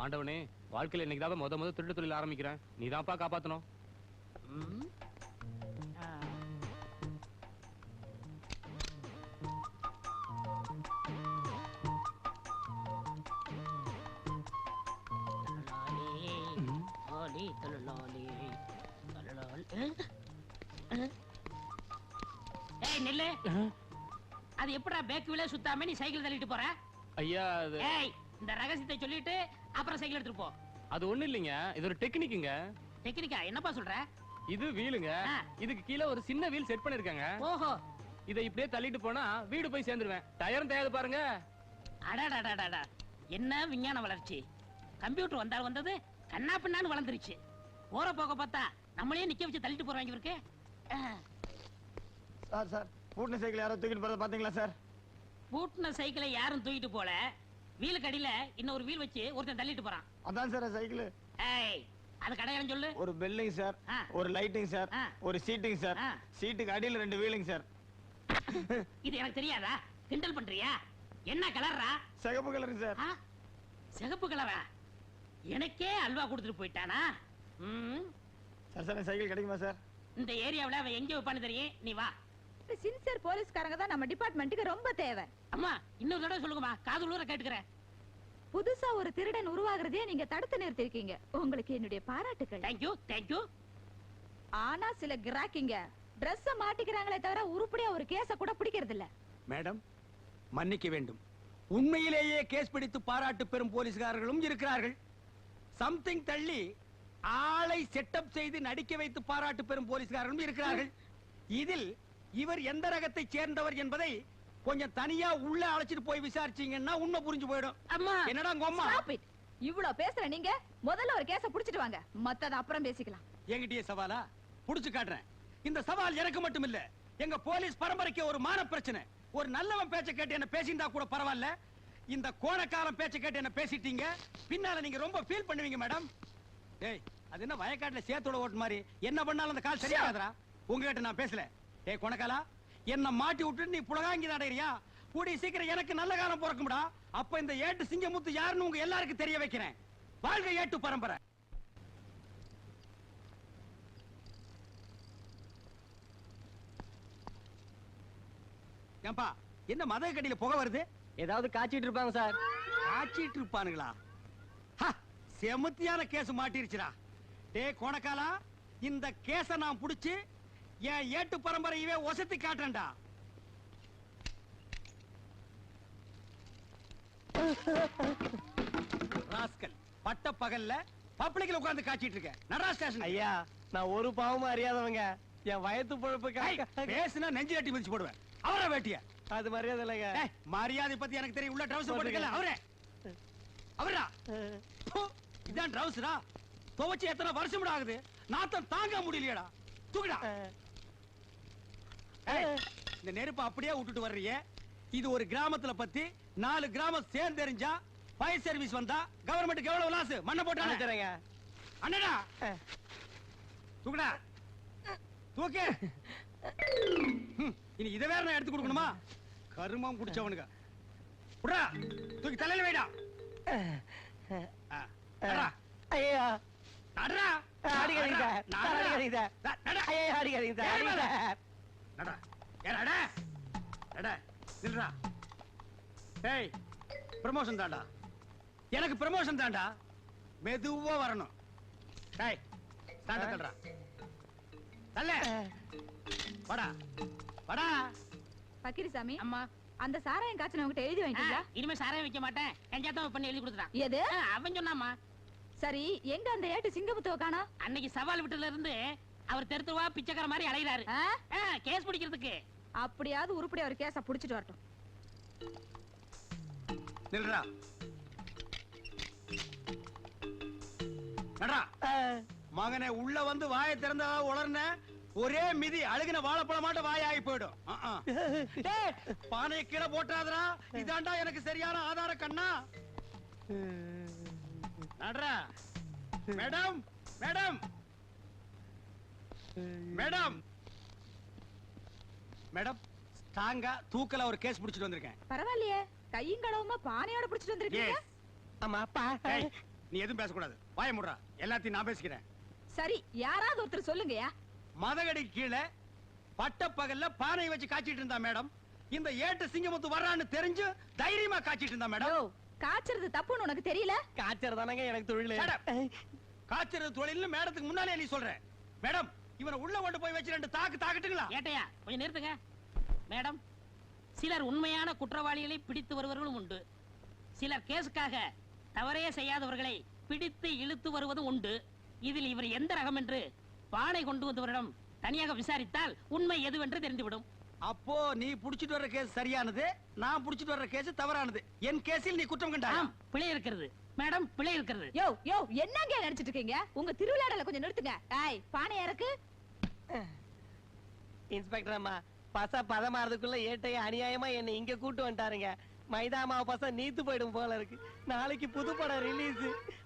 ஆண்டவனே, வாழ்க்கையில இன்னைக்கு தான் முத திருட்டு தொழில் ஆரம்பிக்கிறேன். நீ தான்ப்பா காப்பாத்தணும். நெல்லு, அது எப்படா பேக் வீல சுத்தாம நீ சைக்கிள் தள்ளிட்டு போற? ஐயா, இந்த ரகசியத்தை சொல்லிட்டு அப்புறம் சைக்கிள் எடுத்துட்டு போ. அது ஒண்ணு இல்லைங்க, இது ஒரு டெக்னிக்குங்க. டெக்னிக்கா? என்னப்பா சொல்ற? இது வீலுங்க. இதுக்கு கீழே ஒரு சின்ன வீல் செட் பண்ணிருக்காங்க. ஓஹோ, இதை இப்படியே தள்ளிட்டு போனா வீடு போய் சேர்ந்துருவேன். டயரும் தேயாது பாருங்க. அடாடாடாடா, என்ன விஞ்ஞான வளர்ச்சி! கம்ப்யூட்டர் வந்தால் வந்தது கண்ணா பின்னான்னு வளர்ந்துருச்சு. போற போக பார்த்தா நம்மளே நிக்க வச்சு தள்ளிட்டு போறாங்க இருக்கு. சார் சார், பூட்டின சைக்கிள் யாரோ தூக்கிட்டு போறத பாத்தீங்களா சார்? பூட்டின சைக்கிளை யாரும் தூக்கிட்டு போல. வீல் கடியில இன்னொரு வீல் வச்சு ஒருத்தன் தள்ளிட்டு போறான். அதான் சார் சைக்கிள். ஏய், அது கடையாளம் சொல்லு. ஒரு பெல்லிங் சார், ஒரு லைட்டிங் சார், ஒரு சீட்டிங் சார், சீட்டுக்கு அடியில 2 வீலிங் சார். இது எனக்கு தெரியாதா? கிண்டல் பண்றியா? என்ன கலர்ரா? சிகப்பு கலர் சார். சிகப்பு கலரா? எனக்கே அல்வா கொடுத்துட்டு போயிட்டானா? சார் சார், சைக்கிள் கிடைக்குமா சார்? இந்த ஏரியாவுல அவன் எங்க வைப்பான்னு தெரியும், நீ வா. சின்சியர் போலீஸ்காரங்க தான் நம்ம டிபார்ட்மெண்ட்டுக்கு ரொம்ப தேவை. அம்மா, இன்னொரு தடவை சொல்லுங்கம்மா, காதுலூர கேட்டுக்கிறேன். புதுசா ஒரு திருடன் உருவாகிறதே நீங்க தடுத்து நிறுத்திருக்கீங்க. உங்களுக்கு என்னுடைய பாராட்டுகள். Thank you thank you. ஆனா சில கிராக்கிங்க Dress மாட்டிக்கிறாங்களே தவிர உருப்படியா ஒரு கேஸ கூட பிடிக்கிறது இல்ல. மேடம், மன்னிக்க வேண்டும். உண்மையிலேயே கேஸ் பிடித்து பாராட்டு பெறும் போலீஸ்காரர்களும் இருக்கிறார்கள். சம்திங் தள்ளி ஆளை செட்டப் செய்து நடிக்க வைத்து பாராட்டு பெறும் போலீஸ்காரர்களும் இருக்கிறார்கள். இதில் இவர் எந்த ரகத்தை சேர்ந்தவர் என்பதை கொஞ்சம் தனியா உள்ள அழைச்சிட்டு போய் விசாரிச்சீங்கன்னா உண்மை புரிஞ்சு போயிடும். என்னடா அம்மா, இவ்வளவு பேசுற நீங்க முதல்ல ஒரு கேஸ புடிச்சிட்டு வாங்க, மத்தத அப்புறம் பேசிக்கலாம். என்கிட்டயே சவாலா? புடிச்சு காட்டுறேன். இந்த சவால் எனக்கு மட்டும் இல்ல, எங்க போலீஸ் பரம்பரைக்கு ஒரு மான பிரச்சனை. ஒரு நல்லவன் பேச்ச கேட்டு என்ன பேசியிருந்தா கூட பரவாயில்ல, இந்த கோணக்காலம் பேச்ச கேட்டு என்ன பேசிட்டீங்க, பின்னால நீங்க ரொம்ப ஃபீல் பண்ணுவீங்க மேடம். ஏய், அது என்ன வயக்காட்டுல சேத்தோட ஓட்டு மாதிரி என்ன பண்ணாலும் அந்த கால் சரியாகாதரா? உங்ககிட்ட நான் பேசல. ஏய் கோணக்காலா, என்ன மாட்டி விட்டு நீ புலகாங்கி அடையறியா? கூடிய சீக்கிரம் எனக்கு நல்ல காலம் பிறக்கும்டா. அப்ப இந்த ஏட்டு சிங்கமுத்து யாருன்னு உங்க எல்லாருக்கும் தெரிய வைக்கிறேன். வாழ்க ஏட்டு பரம்பரை. ஏம்பா, என்ன மத கடியில புகை வருது? ஏதாவது காய்ச்சிட்டு இருப்பாங்க சார். காய்ச்சிட்டு இருப்பானுங்களா? செமத்தியான கேஸ் மாட்டிருச்சுடா. டே கோணக்காலா, இந்த கேஸ நான் புடிச்சு என் ஏட்டு பரம்பரையவே ஒசத்தி காட்டுறேன்டா. ராஸ்கல், பட்ட பகல்ல பப்ளிக்ல உட்கார்ந்து காய்ச்சிட்டு இருக்க. நடரா ஸ்டேஷன். ஐயா, நான் ஒரு பாவமும் அறியாதவங்க. என் வயத்து பொழப்புக்கு பேசுனா நெஞ்சு கட்டி மிதிச்சு போடுவேன். அவர வேட்டிய அது மரியாதை இல்லைங்க. மரியாதை பத்தி எனக்கு தெரியும். உள்ள ட்ரவுசர் போட்டுக்கல. அவரே அவரா? இதான் ட்ரவுசரா? துவச்சு எத்தனை வருஷம் ஆகுது, நாத்தம் தாங்க முடியலையடா. தூக்குடா. இந்த நெருப்பு அப்படியே விட்டுட்டு வர்றீங்க. இது ஒரு கிராமத்துல பத்தி 4 கிராமம் சேர்ந்து தெரிஞ்சா ஃபயர் சர்வீஸ் வந்தா கவர்மெண்ட்டுக்கு எவ்வளவு லாஸ்? மண்ணை போட்டாங்க. அண்ணடா, தூக்குடா. தூக்கு. இனி இதை வேற நான் எடுத்து கொடுக்கணுமா? கருமம் குடிச்சவனுங்க. புடா, தூக்கி தலையில வைடா. ஐயா, நடரா. அடிக்காதீங்க சார். அடிக்காதீங்க சார். ஐயா, அடிக்காதீங்க சார். நடடா. ஏடா. நடடா. நில்றா. ஏய், ப்ரமோஷன் தான்டா. எனக்கு ப்ரமோஷன் தான்டா. மெதுவா வரணும். ஏய், ஸ்டாண்ட் தள்ளுடா. தள்ள. வாடா. வாடா. பக்கிரிசாமி, அம்மா, அந்த சாராயம் காய்ச்சன உங்ககிட்ட எழுதி வாங்கிட்டீங்களா? இனிமே சாராயம் வைக்க மாட்டேன். எஞ்சாத்தான் பண்ணி எழுதி கொடுத்துறான். எது? அவன் சொன்னாமா. சரி, எங்க அந்த ஏட்டு சிங்கமுத்துவ காணா? அன்னைக்கு சவால் விட்டுல இருந்து அவர் தெருத்துவா பிச்சைக்கார மாதிரி அலைகிறாரு. கேஸ் பிடிக்கிறதுக்கு. அப்படியாவது உருப்படியா ஒரு கேஸ புடிச்சிட்டு வரட்டும். நில்றா. நடரா. மகனே, உள்ள வந்து வாயை திறந்தா உளர்ன ஒரே மிதி அழுகின வாழைப்பழம் மாட்ட வாயாகி போயிடும். பானையை கீழே போட்டாதரா. இதாண்டா எனக்கு சரியான ஆதார கண்ணா. நடரா. மேடம், மேடம், மேடம், மேடம், ஸ்ட்ராங்கா தூக்கல ஒரு கேஸ் பிடிச்சிட்டு வந்திருக்கேன். பரவாயில்லையே, கையும் கடவுமா பானையோட பிடிச்சிட்டு வந்திருக்கீங்க. ஆமா, நீ எதுவும் பேசக்கூடாது. வாய முடுறா. எல்லாத்தையும் நான் பேசிக்கிறேன். சரி, யாராவது ஒருத்தர் சொல்லுங்கயா. மதகடி கீழே பட்டப்பகல்ல பானை வச்சு காய்ச்சிட்டு இருந்தா மேடம். இந்த ஏட்டு சிங்கமுத்து வர்றான்னு தெரிஞ்சு தைரியமா காய்ச்சிட்டு இருந்தா மேடம். யோ, காய்ச்சறது தப்புன்னு உனக்கு தெரியல? காய்ச்சறதானங்க எனக்கு தொழில். காய்ச்சறது தொழில்னு மேடத்துக்கு முன்னாலே நீ சொல்ற. மேடம், இவனை உள்ள கொண்டு போய் வச்சு 2 தாக்கட்டுங்களா? ஏட்டையா கொஞ்சம் நிறுத்துங்க. மேடம், சிலர் உண்மையான குற்றவாளிகளை பிடித்து வருவர்களும் உண்டு. சிலர் கேஸுக்காக தவறே செய்யாதவர்களை பிடித்து இழுத்து வருவதும் உண்டு. இதில் இவர் எந்த ரகம் என்று பானை கொண்டு வந்தவரிடம் தனியாக விசாரித்தால் உண்மை எதுவென்று தெரிந்துவிடும். அப்போ நீ புடிச்சிட்டு வர்ற கேஸ் சரியானது, நான் புடிச்சிட்டு வர்ற கேஸ் தவறானது. என் கேஸில் நீ குற்றம் கண்டாய். ஆம், பிழை இருக்கிறது மேடம், பிழை இருக்கிறது. யோ யோ, என்னங்க நினைச்சிட்டு இருக்கீங்க? உங்க திருவிழாடல கொஞ்சம் நிறுத்துங்க. ஏய், பானை இறக்கு. இன்ஸ்பெக்டர் அம்மா, பச பதமாறதுக்குள்ள ஏட்டைய அநியாயமா என்ன இங்க கூட்டு வந்துட்டாருங்க. மைதா மாவு பச நீத்து போயிடும் போல இருக்கு. நாளைக்கு புது படம் ரிலீஸ்.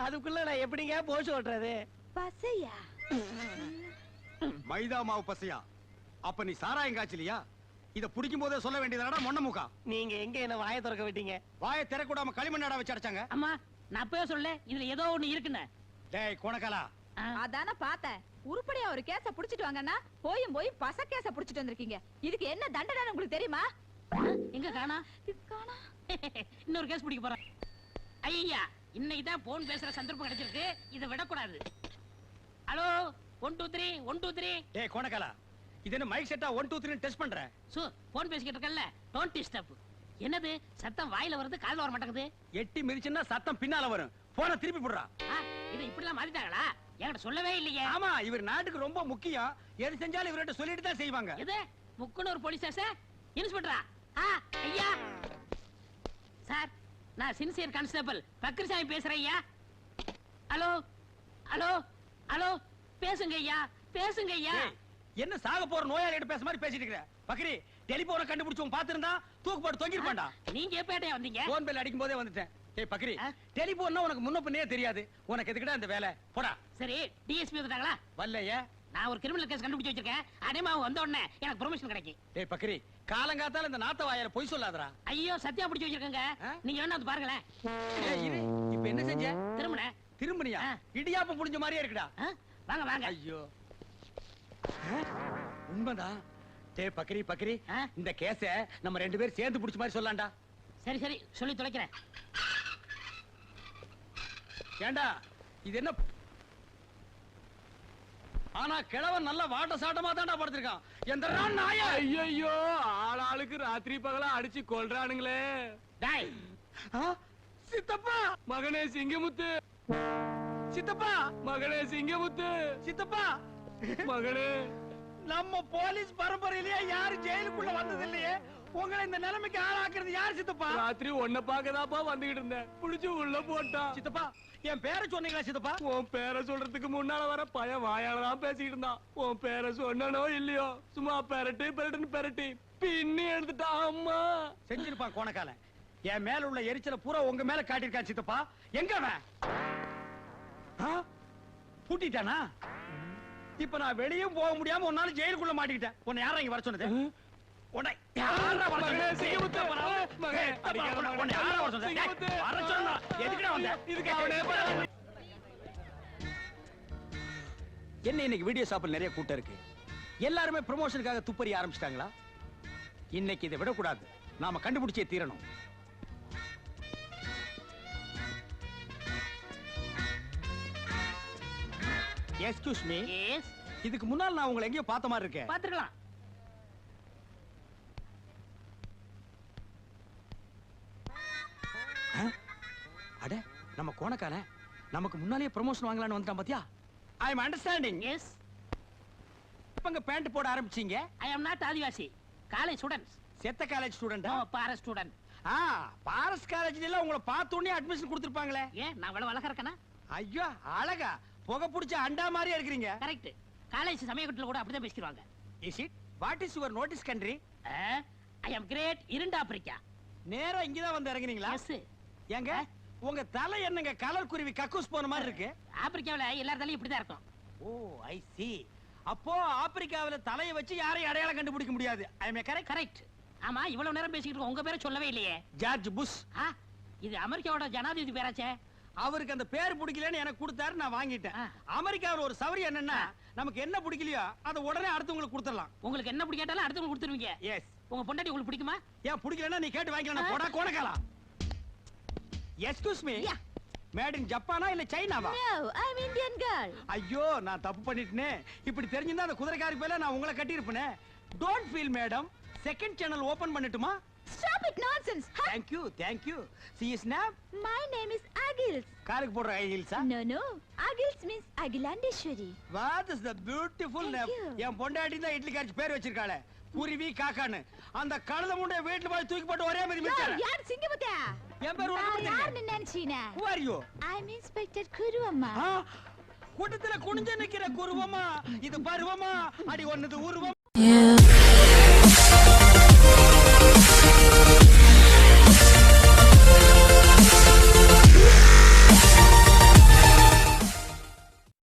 அதுக்குள்ள நான் எப்படிங்க போஷ் ஓட்டுறது? பசையா? மைதா மாவு பசையா? அப்ப நீ சாராயம் காய்ச்சலியா? இத புடிக்கும் போதே சொல்ல வேண்டியதாடா மொன்ன முக்கா. நீங்க எங்க என்ன வாயை திறக்க விட்டீங்க? வாயை திறக்கூடாம களிமண்ணாடா வச்சு அடைச்சாங்க. அம்மா, நான் அப்பவே சொல்ல இதுல ஏதோ ஒண்ணு இருக்குன்னு. டேய் கோணக்காலா, அதான பார்த்தேன். உருப்படியா ஒரு கேஸ புடிச்சிட்டு வாங்கன்னா போய் பச கேஸ புடிச்சிட்டு வந்திருக்கீங்க. இதுக்கு என்ன தண்டனை உங்களுக்கு தெரியுமா? எங்க காணா? காணா. இன்னொரு கேஸ் பிடிக்க போறேன். ஐயா, இன்னைக்கு தான் போன் பேசுற சந்தர்ப்பம் கிடைச்சிருக்கு. இதை விடக்கூடாது. ஹலோ, 1 2 3 1 2 3. டேய் கோணக்காலா, இது என்ன மைக் செட்டா 1 2 3 டெஸ்ட் பண்ற? சோ, போன் பேசிக்கிட்டு இருக்கல்ல, டோன்ட் டிஸ்டர்ப். என்னது சத்தம் வாயில வருது, காதுல வர மாட்டேங்குது? எட்டி மிதிச்சுன்னா சத்தம் பின்னால வரும். போன திருப்பி போடுறா. இது இப்படிலாம் மாத்திட்டாங்களா? என்கிட்ட சொல்லவே இல்லையே. ஆமா, இவர் நாட்டுக்கு ரொம்ப முக்கியம். எது செஞ்சாலும் இவர்கிட்ட சொல்லிட்டு தான் செய்வாங்க. எது முக்குனூர் போலீஸ் ஸ்டேஷன் இன்ஸ்பெக்டரா? ஐயா சார், நான் சின்சியர் கான்ஸ்டபிள் பக்ரிசாமி பேசுறேன் ஐயா. ஹலோ ஹலோ ஹலோ, பேசுங்க ஐயா, பேசுங்க ஐயா. என்ன சாக போற நோயாளிகிட்ட பேச மாதிரி பேசிட்டு இருக்கற? பக்ரி, டெலிபோனை கண்டுபிடிச்சவன் பாத்துறதா தூக்கு போட்டு தொங்கிருப்பான்டா. நீங்க எப்ப வந்தீங்க? போன் பெல் அடிக்கும் போதே வந்துட்டேன். ஏய் பக்ரி, டெலிபோன்னா உனக்கு முன்ன பின்னே தெரியாது. உனக்கு எதுக்குடா இந்த வேலை? போடா. சரி, டிஎஸ்பி வந்துட்டாங்களா? வரலையே. நான் ஒரு கிரிமினல் கேஸ் கண்டுபிடிச்சு வச்சிருக்கேன். அடேமா வந்த உடனே எனக்கு ப்ரொமோஷன் கிடைக்கும். டேய் பக்ரி, காலங்காத்தால இந்த நாத்த வாயால பொய் சொல்லாதடா. ஐயோ, சத்தியா பிடிச்சு வச்சிருக்கேங்க. நீங்க வேணா வந்து பாருங்களேன். ஏய் இரு, இப்போ என்ன செஞ்ச? திரும்புனே. திரும்பனியா? இடியாப்பம் புடிஞ்ச மாதிரியே இருக்குடா. வாங்க வாங்க. ஐயோ, உண்மைதான். டேய் பக்ரி பக்ரி, இந்த கேஸ நம்ம 2 பேரும் சேர்ந்து புடிச்ச மாதிரி சொல்லலாம்டா. சரி சரி, சொல்லி தொலைக்கிறேன். ஏண்டா இது என்ன? ஆனா கிழவன் நல்ல வாட்ட சாட்டமா தான்டா படுத்திருக்கான். எந்த நாயா? ஐயோ, ஆளாளுக்கு ராத்திரி பகலா அடிச்சு கொல்றானுங்களே. டாய், சித்தப்பா, மகனே சிங்கமுத்து, சித்தப்பா, மகனே சிங்கமுத்து, சித்தப்பா, மகனே. நம்ம போலீஸ் பரம்பரையிலேயே யாரு ஜெயிலுக்குள்ள வந்தது இல்லையே. உங்களை இந்த நிலைமைக்கு ஆளாக்குறது யார் சித்தப்பா? ராத்திரி ஒன்ன பாக்கதாப்பா வந்துகிட்டு இருந்தேன். புடிச்சு உள்ள போட்டான். சித்தப்பா, என் பேரை சொன்னீங்களா சித்தப்பா? உன் பேரை சொல்றதுக்கு முன்னால வர பையன் வாயாலதான் பேசிக்கிட்டு இருந்தான். உன் பேரை சொன்னனோ இல்லையோ, சும்மா பெரட்டு பெரட்டுன்னு பெரட்டி பின்னி எடுத்துட்டான். அம்மா செஞ்சிருப்பான் கோணக்காலன். என் மேல உள்ள எரிச்சல பூரா உங்க மேல காட்டியிருக்கான் சித்தப்பா. எங்க அவன்? பூட்டிட்டானா? இப்ப நான் வெளியும் போக முடியாம ஒரு நாள் ஜெயிலுக்குள்ள மாட்டிக்கிட்டேன். உன்னை யாரா இங்க வர சொன்னது? உன்னை யாரா வர சொன்னது? சிங்கமுத்து, மகனே, உன்னை யாரா வர சொன்னது? வர சொன்னா எதுக்குடா வந்த? இதுக்கு அவனே என்ன இன்னைக்கு வீடியோ ஷாப்பில் நிறைய கூட்டம் இருக்கு. எல்லாருமே ப்ரமோஷனுக்காக துப்பறி ஆரம்பிச்சிட்டாங்களா? இன்னைக்கு இதை விடக்கூடாது. நாம கண்டுபிடிச்சே தீரணும். Excuse me. எஸ். இதுக்கு முன்னால் நான் உங்களை எங்கேயோ பார்த்த மாதிரி இருக்கேன். பாத்துக்கலாம். அட, நம்ம கோணக்கால நமக்கு முன்னாலே ப்ரமோஷன் வாங்கலாம்னு வந்துட்டான் பாத்தியா? I am understanding. எஸ். இப்பங்க பேண்ட் போட ஆரம்பிச்சீங்க. ஐ அம் நாட் ஆதிவாசி. College students. செத்த காலேஜ் ஸ்டூடெண்டா? பாரஸ் ஸ்டூடண்ட். பாரஸ் காலேஜ்ல எல்லாம் உங்களை பார்த்த உடனே அட்மிஷன் கொடுத்திருப்பாங்களே. ஏன் நான் அவ்வளவு அழகா இருக்கேனா? ஐயோ, அழகா புகை பிடிச்ச அண்டா மாதிரியா இருக்கிறீங்க. கரெக்ட். காலேஜ் சமயக்கட்டுல கூட அப்படிதான் பேசிடுவாங்க. Is it? What is your notice country? I am great இருண்ட ஆப்பிரிக்கா. நேரா இங்க தான் வந்து இறங்குனீங்களா? எஸ். ஏங்க உங்க தலை என்னங்க கலர் குருவி கக்கூஸ் போன மாதிரி இருக்கு? ஆப்பிரிக்காவுல எல்லார் தலையும் இப்படி தான் இருக்கும். ஓ, ஐ see. அப்போ ஆப்பிரிக்காவுல தலையை வச்சு யாரையும் அடையாளம் கண்டுபிடிக்க முடியாது. ஐ அம் கரெக்ட்? கரெக்ட். ஆமா, இவ்வளவு நேரம் பேசிக்கிட்டு இருக்கோம். உங்க பேரை சொல்லவே இல்லையே. George Bush. இது அமெரிக்காவோட ஜனாதிபதி பேராச்சே. அவருக்கு அந்த பேர் பிடிக்கலன்னு எனக்கு கொடுத்தாரு, நான் வாங்கிட்டேன். ஆ. அமெரிக்காவில் ஒரு சவரி என்னன்னா, நமக்கு என்ன பிடிக்கலையோ அதை உடனே அடுத்தவங்களுக்கு கொடுத்துடலாம். உங்களுக்கு என்ன பிடிக்காட்டாலும் அடுத்தவங்க கொடுத்துருவீங்க. எஸ். உங்க பொண்டாட்டி உங்களுக்கு பிடிக்குமா? ஏன் பிடிக்கலன்னா நீ கேட்டு வாங்கிக்கலாம். போடா கோணக்காலா. Excuse me, Yeah. Made in ஜப்பானா இல்ல சைனாவா? No, I'm Indian girl. ஐயோ, நான் தப்பு பண்ணிட்டேனே. இப்படி தெரிஞ்சிருந்தா அந்த குதிரைக்காரி பேல நான் உங்களை கட்டி இருப்பேனே. Don't feel madam, second channel open பண்ணட்டுமா? Stop it nonsense. Huh? Thank you. See you snap. My name is Agils. காருக்கு போடுற high ஹீல்ஸா? No. Agils means Agilandeshwari. What is the beautiful Thank name? you. என் பொண்டாட்டி தான் இட்லி காய்ச்சி பேர் வச்சிருக்காளே, குருவி காக்கான்னு. அந்த கழுத முண்டை வீட்டுல போய் தூக்கி போட்டு ஒரே மாதிரி மிச்சாரு. யார் சிங்கபுத்தா? என் பேர் உனக்கு யார் தெரியும். நினைச்சீனா? Who are you? I'm Inspector Kuru அம்மா. கூட்டத்துல குனிஞ்சு நிக்கிற குருவமா, இது பருவமா, அடி ஒன்னது உருவம். You